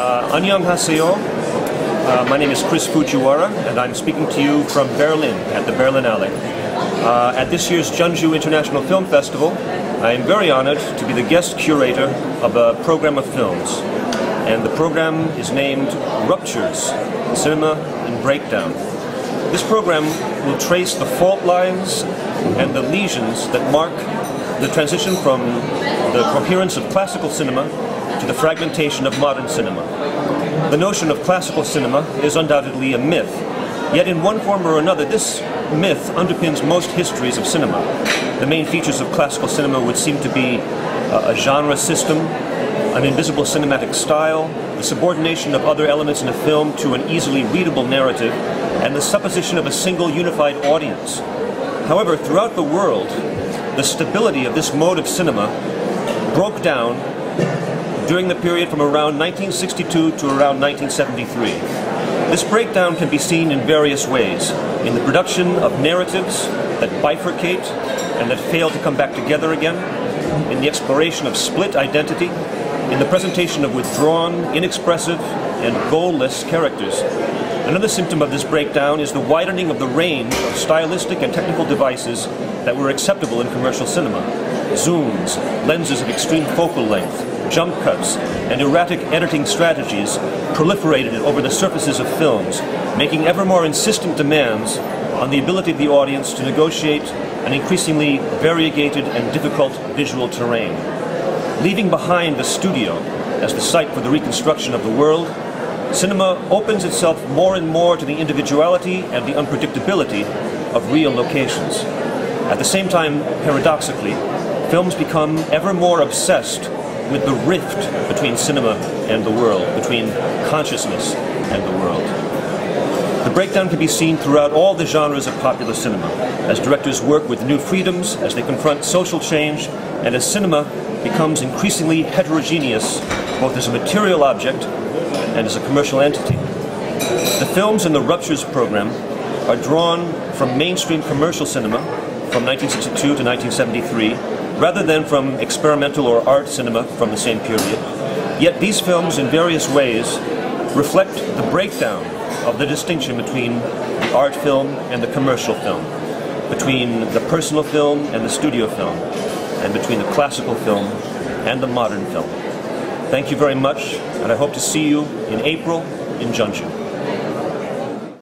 안녕하세요. My name is Chris Fujiwara, and I'm speaking to you from Berlin at the Berlinale. At this year's Jeonju International Film Festival, I am very honored to be the guest curator of a program of films. And the program is named Ruptures, Cinema in Breakdown. This program will trace the fault lines and the lesions that mark the transition from the coherence of classical cinema to the fragmentation of modern cinema. The notion of classical cinema is undoubtedly a myth, yet in one form or another this myth underpins most histories of cinema. The main features of classical cinema would seem to be a genre system, an invisible cinematic style, the subordination of other elements in a film to an easily readable narrative, and the supposition of a single unified audience. However, throughout the world, the stability of this mode of cinema broke down during the period from around 1962 to around 1973. This breakdown can be seen in various ways, in the production of narratives that bifurcate and that fail to come back together again, in the exploration of split identity, in the presentation of withdrawn, inexpressive, and goalless characters. Another symptom of this breakdown is the widening of the range of stylistic and technical devices that were acceptable in commercial cinema. Zooms, lenses of extreme focal length, jump cuts, and erratic editing strategies proliferated over the surfaces of films, making ever more insistent demands on the ability of the audience to negotiate an increasingly variegated and difficult visual terrain. Leaving behind the studio as the site for the reconstruction of the world, cinema opens itself more and more to the individuality and the unpredictability of real locations. At the same time, paradoxically, films become ever more obsessed with the rift between cinema and the world, between consciousness and the world. The breakdown can be seen throughout all the genres of popular cinema, as directors work with new freedoms, as they confront social change, and as cinema becomes increasingly heterogeneous, both as a material object and as a commercial entity. The films in the Ruptures program are drawn from mainstream commercial cinema from 1962 to 1973, rather than from experimental or art cinema from the same period. Yet these films in various ways reflect the breakdown of the distinction between the art film and the commercial film, between the personal film and the studio film, and between the classical film and the modern film. Thank you very much, and I hope to see you in April in Jeonju.